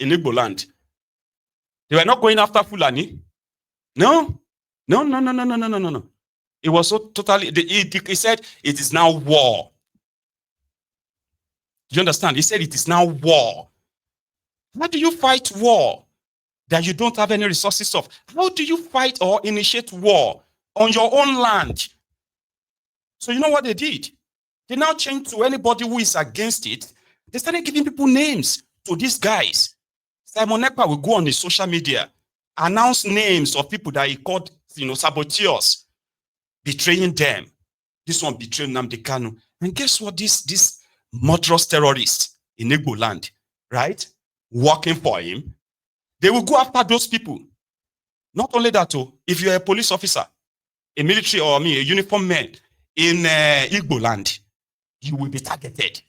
in Igbo land. They were not going after Fulani. No. It was so totally, he said it is now war. Do you understand? He said it is now war. How do you fight war that you don't have any resources of? How do you fight or initiate war on your own land? So you know what they did? They now changed to anybody who is against it. They started giving people names to these guys. Simon Ekpa will go on his social media, announce names of people that he called, saboteurs, betraying them. This one betrayed Nnamdi Kanu. And guess what? This murderous terrorist in Igbo land, right? Working for him, they will go after those people. Not only that, if you're a police officer, a military or a uniformed man in Igbo land, you will be targeted.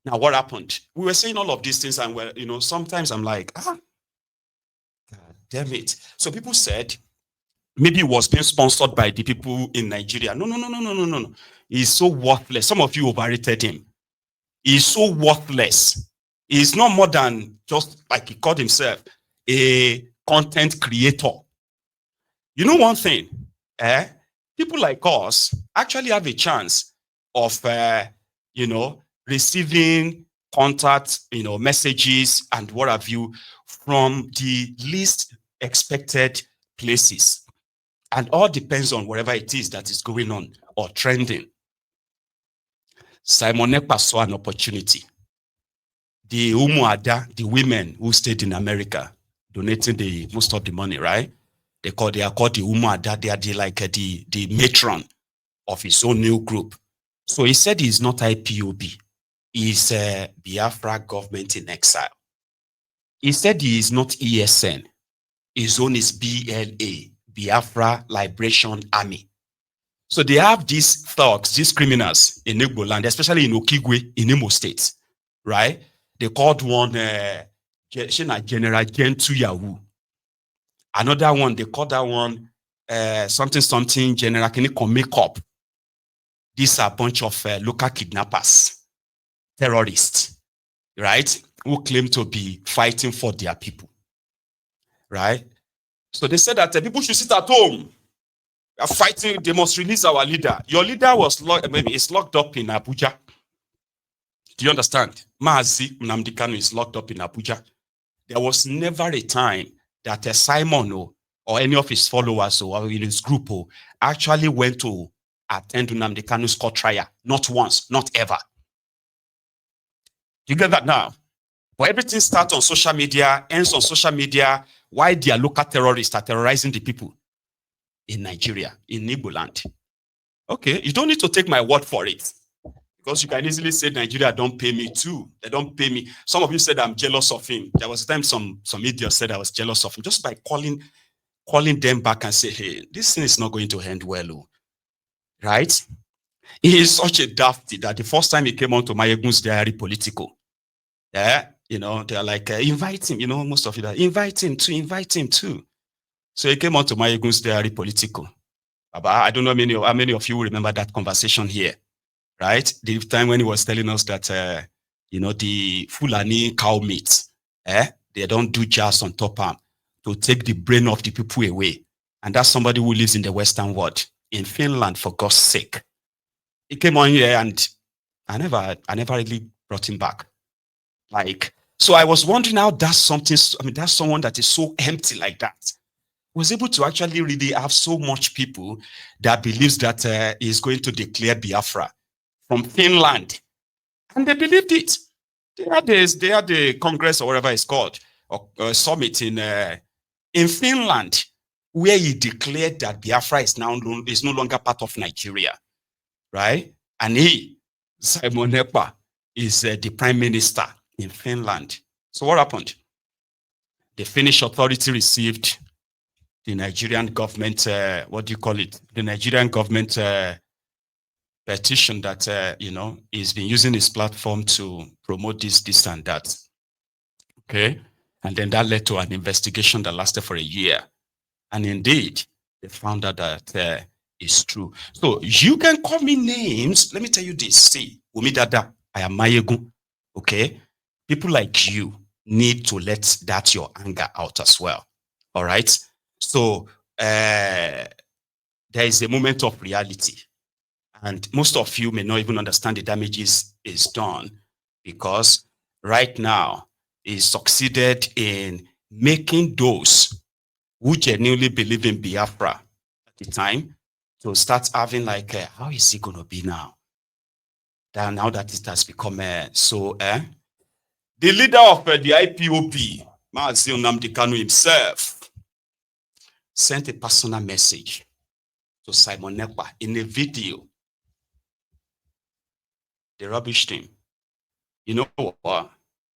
Now, what happened? We were saying all of these things, and sometimes I'm like, God damn it. So people said maybe it was being sponsored by the people in Nigeria. No. He's so worthless. Some of you overrated him. He's so worthless. He's not more than just, like he called himself, a content creator. You know one thing, people like us actually have a chance of, receiving contact, messages and what have you from the least expected places. And all depends on whatever it is that is going on or trending. Simon Ekpa saw an opportunity. The Umuada, the women who stayed in America, donating most of the money, right? They are called the Umuada. They are the matron of his own new group. So he said he's not IPOB. He's Biafra government in exile. He said he is not ESN. His own is BLA, Biafra Liberation Army. So they have these thugs, these criminals in Igbo land, especially in Okigwe, in Imo State, right? They called one General Gentu Yahoo. Another one, they called that one something General Kiniko Makeup. These are a bunch of local kidnappers, terrorists, right? Who claim to be fighting for their people, right? So they said that people should sit at home. They are fighting, they must release our leader. Your leader was is locked up in Abuja. Do you understand? Mazi Nnamdi Kanu is locked up in Abuja. There was never a time that Simon or any of his followers or in his group actually went to attend Nnamdi Kanu's court trial. Not once, not ever. You get that now? But everything starts on social media, ends on social media, why their local terrorists are terrorizing the people in Nigeria, in Igbo land. Okay, you don't need to take my word for it. Because you can easily say Nigeria don't pay me too. They don't pay me. Some of you said I'm jealous of him. There was a time some idiots said I was jealous of him just by calling them back and say, hey, this thing is not going to end well. Right? He is such a dafty that the first time he came on to Maiyegun's diary political, they're like, invite him, most of you that invite him too. So he came on to Maiyegun's diary political. I don't know how many of you remember that conversation here, right? The time when he was telling us that, the Fulani cow meat, they don't do jazz on top arm to take the brain of the people away. And that's somebody who lives in the Western world, in Finland, for God's sake. He came on here and I never really brought him back. So I was wondering how that's someone that is so empty like that was able to actually really have so much people that believes that he's going to declare Biafra from Finland. And they believed it. They had the Congress or whatever it's called, or summit in Finland, where he declared that Biafra is no longer part of Nigeria, right? And Simon Ekpa, is the prime minister in Finland. So what happened? The Finnish authority received the Nigerian government, the Nigerian government petition that, he's been using his platform to promote this and that. Okay. And then that led to an investigation that lasted for a year. And indeed, they found out that it's true. So you can call me names. Let me tell you this. See, Umidada, I am Maiyegun. Okay. People like you, need to let that your anger out as well. All right. So there is a moment of reality. And most of you may not even understand the damages is done, because right now he succeeded in making those who genuinely believe in Biafra at the time to start having like, how is it going to be now? Now that it has become the leader of the IPOB, Maiyegun General himself, sent a personal message to Simon Ekpa in a video. They rubbished him. You know what?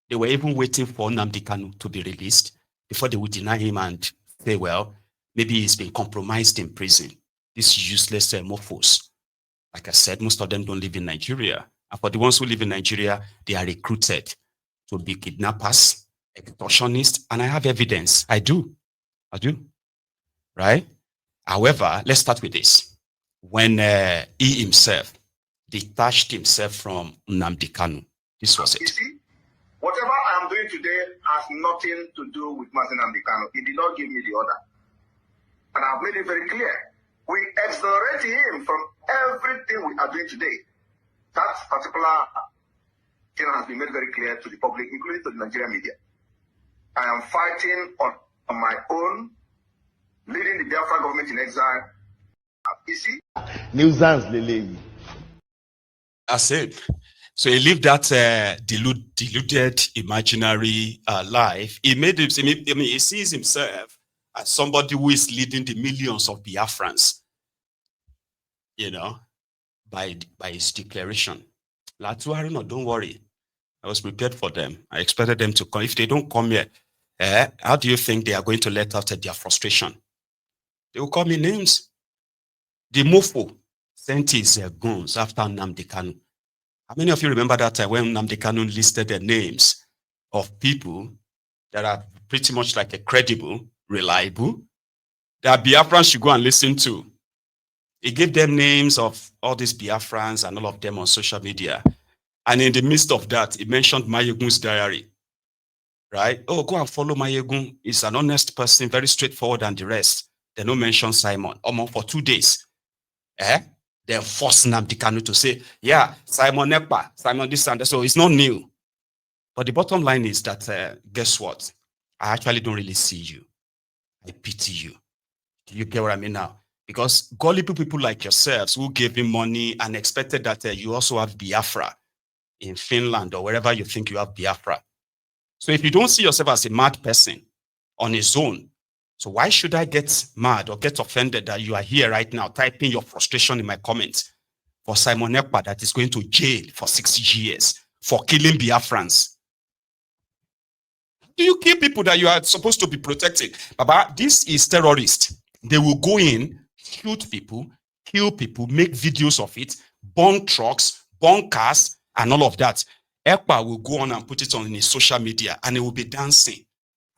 They were even waiting for Nnamdi Kanu to be released before they would deny him and say, well, maybe he's been compromised in prison. These useless mofos. Like I said, most of them don't live in Nigeria. And for the ones who live in Nigeria, they are recruited to be kidnappers, extortionists, and I have evidence. I do. Right? However, let's start with this. When he himself detached himself from Nnamdi Kanu, this was it. You see, whatever I am doing today has nothing to do with Nnamdi Kanu. He did not give me the order. And I've made it very clear. We exonerate him from everything we are doing today. That particular thing has been made very clear to the public, including to the Nigerian media. I am fighting on my own, leading the Biafra government in exile. You see? Nuisance, Lele. I said. So he lived that deluded, imaginary life. He made it. He sees himself as somebody who is leading the millions of Biafrans. You know, by his declaration. Latuarino, don't worry. I was prepared for them. I expected them to come. If they don't come here, how do you think they are going to let out their frustration? They will call me names. The Mofo sent his guns after Nnamdi Kanu. How many of you remember that time when Nnamdi Kanu listed the names of people that are pretty much like a credible, reliable, that Biafrans should go and listen to? He gave them names of all these Biafrans and all of them on social media. And in the midst of that, he mentioned Maiyegun's diary. Right? Oh, go and follow Maiyegun. He's an honest person, very straightforward and the rest. They don't mention Simon. For 2 days. They forced Nnamdi Kanu to say, yeah, Simon Ekpa, Simon this and that. So it's not new. But the bottom line is that, guess what? I actually don't really see you. I pity you. Do you get what I mean now? Because gullible people like yourselves who gave him money and expected that you also have Biafra in Finland or wherever you think you have Biafra. So if you don't see yourself as a mad person on his own, so why should I get mad or get offended that you are here right now typing your frustration in my comments for Simon Ekpa that is going to jail for 6 years for killing Biafrans? Do you kill people that you are supposed to be protecting? Baba, this is terrorist. They will go in, shoot people, kill people, make videos of it, burn trucks, burn cars, and all of that. Ekpa will go on and put it on his social media and he will be dancing.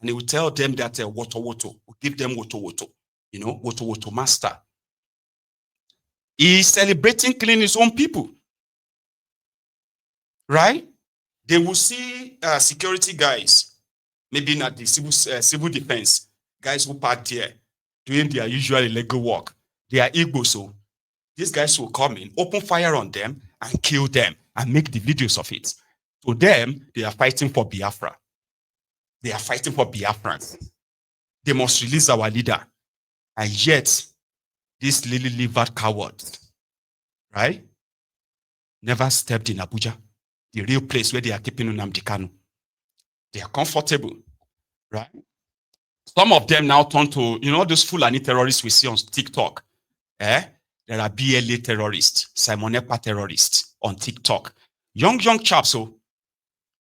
And he will tell them that woto woto, will give them woto woto, you know, woto woto master. He is celebrating killing his own people. Right? They will see security guys, maybe not the civil defense, guys who parked here, doing their usual illegal work. They are Igbo, so these guys will come in, open fire on them, and kill them, and make the videos of it. To them, they are fighting for Biafra. They are fighting for Biafrans. They must release our leader. And yet, these lily-livered cowards, right, never stepped in Abuja, the real place where they are keeping Nnamdi Kanu. They are comfortable, right? Some of them now turn to, you know, those Fulani terrorists we see on TikTok. There are BLA terrorists, Simon Ekpa terrorists on TikTok. Young chaps, so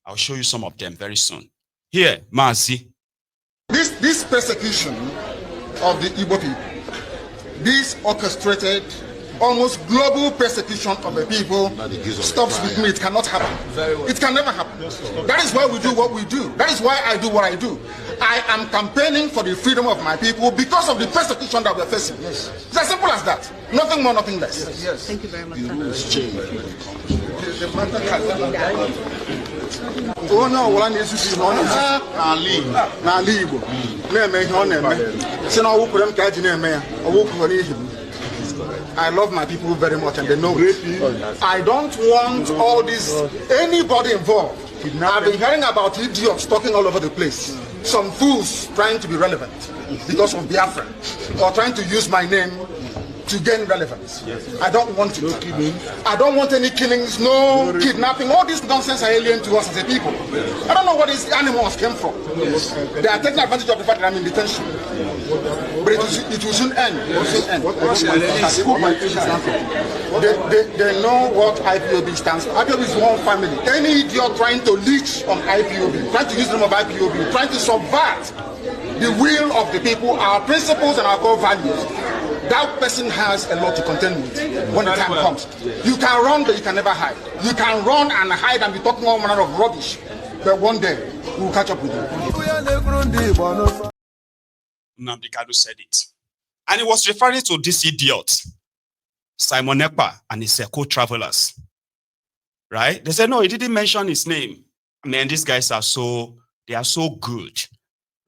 I'll show you some of them very soon. Here, Mazi. This persecution of the Igbo people, this orchestrated, almost global persecution of the people stops with me. It cannot happen. It can never happen. That is why we do what we do. That is why I do what I do. I am campaigning for the freedom of my people because of the persecution that we're facing. Yes. It's as simple as that. Nothing more, nothing less. Yes. Thank you very much. The rules change. Oh no, what I need to see on na Igbo. Na-eme ihe ọ na-eme. Si na ọwụ kwere m ka ji na-eme ya. Ọwụ kwere ihe. I love my people very much and they know it. I don't want all this, anybody involved. I've been hearing about idiots talking all over the place. Some fools trying to be relevant because of Biafra or trying to use my name to gain relevance. I don't want it. I don't want any killings, no kidnapping. All this nonsense are alien to us as a people. I don't know where these animals came from. They are taking advantage of the fact that I'm in detention. But it will soon end. It will soon end. They know what IPOB stands for. IPOB is one family. Any idiot trying to leech on IPOB, trying to use the name of IPOB, trying to subvert the will of the people, our principles and our core values, that person has a lot to contend with when the time comes. You can run, but you can never hide. You can run and hide and be talking all manner of rubbish, but one day we'll catch up with you. Nnamdi Kanu said it. And he was referring to this idiot, Simon Ekpa, and his co-travelers. Right? They said, no, he didn't mention his name. Man, these guys are they are so good,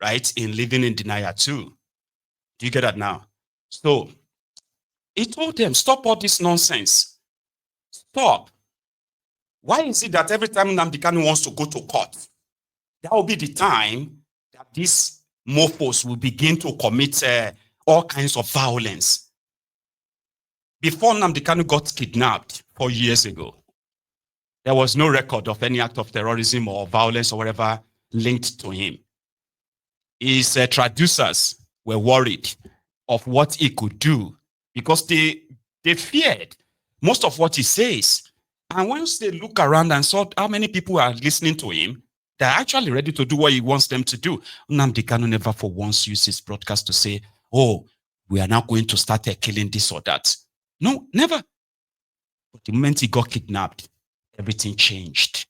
right, in living in denial too. Do you get that now? So he told them, stop all this nonsense. Stop. Why is it that every time Nnamdi Kanu wants to go to court, that will be the time that these mofos will begin to commit all kinds of violence? Before Nnamdi Kanu got kidnapped 4 years ago, there was no record of any act of terrorism or violence or whatever linked to him. His traducers were worried of what he could do because they feared most of what he says. And once they look around and saw how many people are listening to him, they're actually ready to do what he wants them to do. Nnamdi Kanu never for once used his broadcast to say, oh, we are now going to start killing this or that. No, never. But the moment he got kidnapped, everything changed.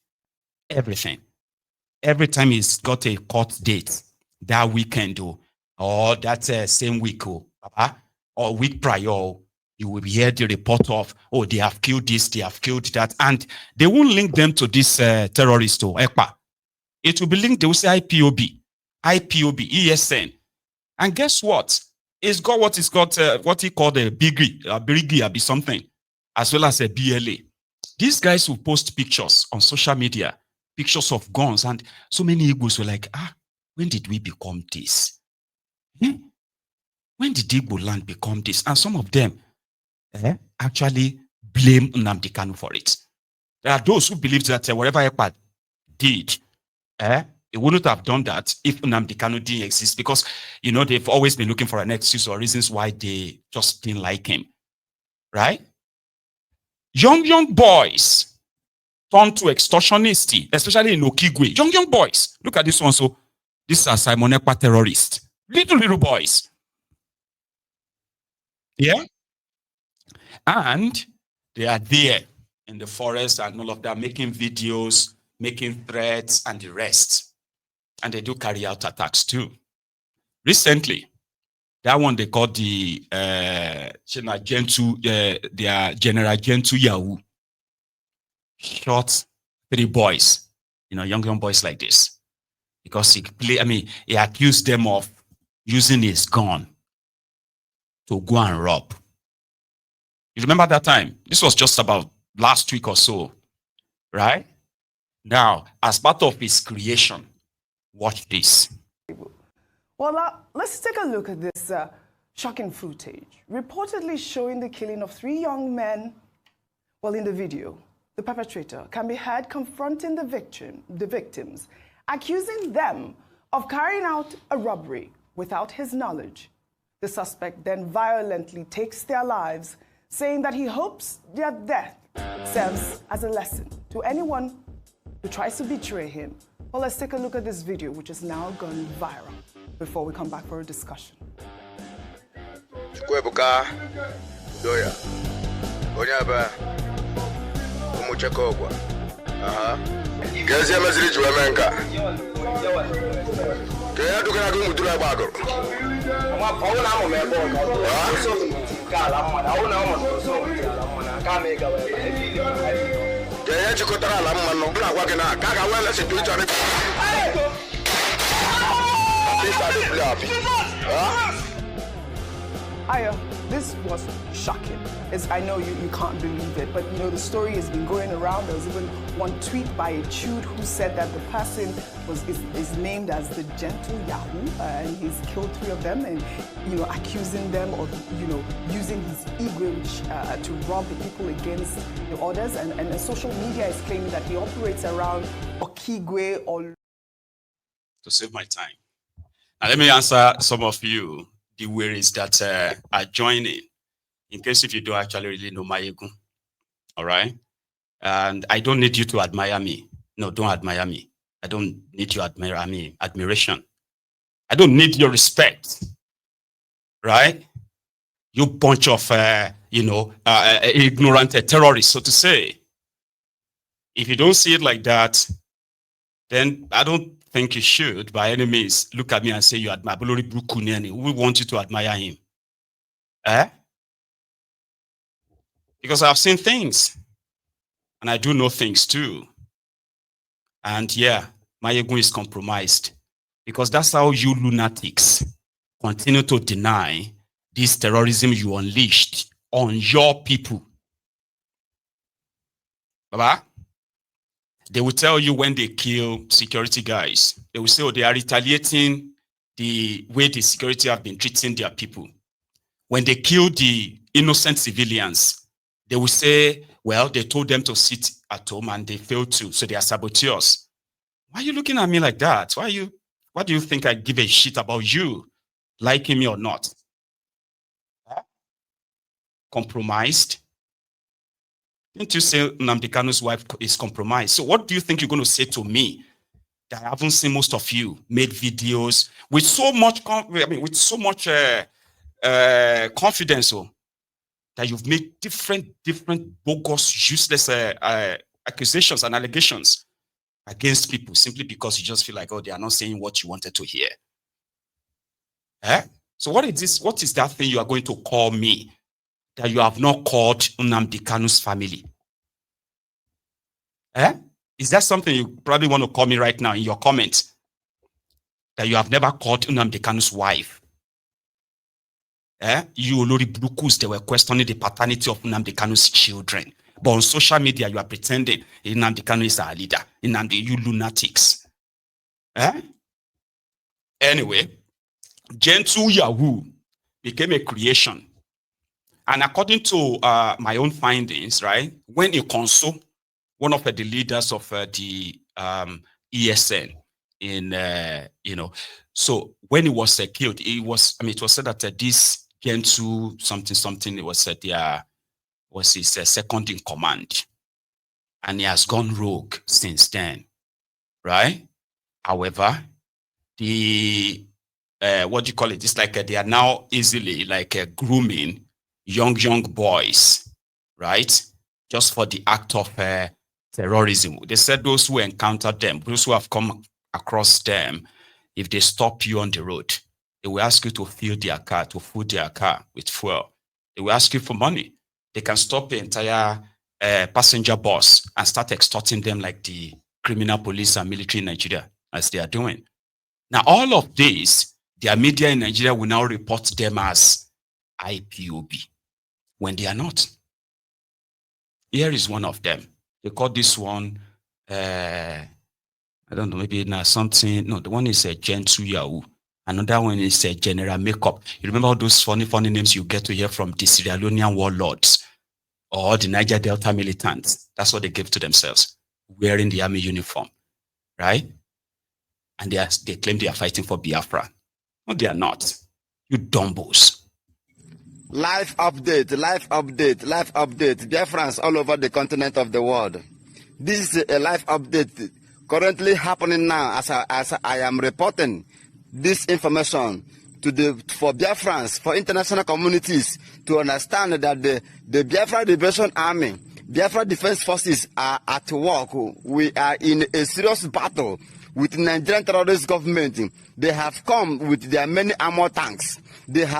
Everything. Every time he's got a court date, that weekend or that same week or week prior, you will hear the report of, oh, they have killed this, they have killed that. And they won't link them to this terrorist or Ekpa. It will be linked, they will say IPOB, ESN. And guess what? It's got what is got, what he called a Birigi, be something, as well as a BLA. These guys will post pictures on social media, pictures of guns, and so many Igbos were like, when did we become this? When did Igbo land become this? And some of them actually blame Nnamdi Kanu for it. There are those who believe that whatever Ekpa did, he wouldn't have done that if Nnamdi Kanu didn't exist, because, you know, they've always been looking for an excuse or reasons why they just didn't like him. Right? Young boys turn to extortionists, especially in Okigwe. Young boys. Look at this one. So, this is Simon Ekpa terrorist. Little boys. Yeah? And they are there in the forest and all of that, making videos, making threats, and the rest. And they do carry out attacks too. Recently, that one they called the General Gentu Yahoo shot 3 boys, young boys like this, because he accused them of using his gun to go and rob. You remember that time? This was just about last week or so, right? Now, as part of his creation, watch this. Well, let's take a look at this shocking footage, reportedly showing the killing of 3 young men. Well, in the video, the perpetrator can be heard confronting the victims, accusing them of carrying out a robbery without his knowledge. The suspect then violently takes their lives, saying that he hopes their death serves as a lesson to anyone who tries to betray him. Well, let's take a look at this video, which has now gone viral, before we come back for a discussion. Aya, this was shocking. I know you can't believe it, but you know the story has been going around. There was even one tweet by a Chud who said that the person is named as the gentle Yahoo, and he's killed 3 of them, and you know accusing them of using his ego to rob the people against the orders, and the social media is claiming that he operates around Okigwe or. To save my time, now let me answer some of you the worries that are joining, in case if you don't actually really know Maiyegun. All right? And I don't need you to admire me. No, don't admire me. I don't need your admiration. I don't need your respect. Right? You bunch of, ignorant terrorists, so to say. If you don't see it like that, then I don't think you should, by any means, look at me and say you admire Bolori Brukuneni. We want you to admire him. Because I've seen things. And I do know things too. And yeah, Maiyegun is compromised. Because that's how you lunatics continue to deny this terrorism you unleashed on your people. Baba? They will tell you when they kill security guys, they will say, oh, they are retaliating the way the security have been treating their people. When they kill the innocent civilians, they will say, well, they told them to sit at home and they failed to, so they are saboteurs. Why are you looking at me like that? What do you think I give a shit about you, liking me or not? Compromised? Didn't you say Nnamdi Kanu's wife is compromised? So what do you think you're going to say to me that I haven't seen most of you made videos with so much, confidence that you've made different bogus, useless accusations and allegations against people simply because you just feel like, oh, they are not saying what you wanted to hear. So what is this? What is that thing you are going to call me that you have not called Nnamdi Kanu's family? Is that something you probably want to call me right now in your comments? That you have never called Nnamdi Kanu's wife? You Olori Brukus, they were questioning the paternity of Nnamdi Kanu's children. But on social media, you are pretending Nnamdi Kanu is our leader. Nnamdi, you lunatics. Anyway, Gentle Yahoo became a creation. And according to my own findings, right, when in Konso, one of the leaders of the ESN so when he was killed, it was said that this Gentle something, it was said was his second in command. And he has gone rogue since then, right? However, the, what do you call it? It's like they are now easily grooming young boys, right? Just for the act of terrorism. They said those who encounter them, those who have come across them, if they stop you on the road, they will ask you to fill their car, to fill their car with fuel. They will ask you for money. They can stop the entire passenger bus and start extorting them like the criminal police and military in Nigeria, as they are doing. Now, all of this, their media in Nigeria will now report them as IPOB, when they are not. Here is one of them. They call this one, I don't know, maybe now something. No, the one is a Gentle Yahoo. Another one is a General Makeup. You remember all those funny names you get to hear from the Sierra Leonean warlords or the Niger Delta militants. That's what they give to themselves, wearing the army uniform, right? And they claim they are fighting for Biafra. No, they are not. You dumbos. Live update. Biafrans all over the continent of the world. This is a live update currently happening now as I am reporting this information for Biafrans, for international communities to understand that the Biafra Liberation Army, Biafra Defense Forces are at work. We are in a serious battle with the Nigerian terrorist government. They have come with their many armor tanks. We are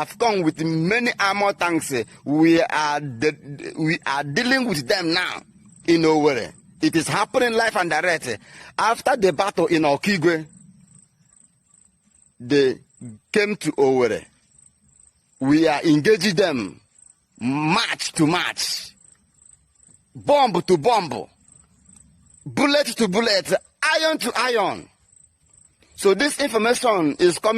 dealing with them now in Owerri. It is happening live and direct. After the battle in Okigwe, they came to Owerri. We are engaging them match to match, bomb to bomb, bullet to bullet, iron to iron. So this information is coming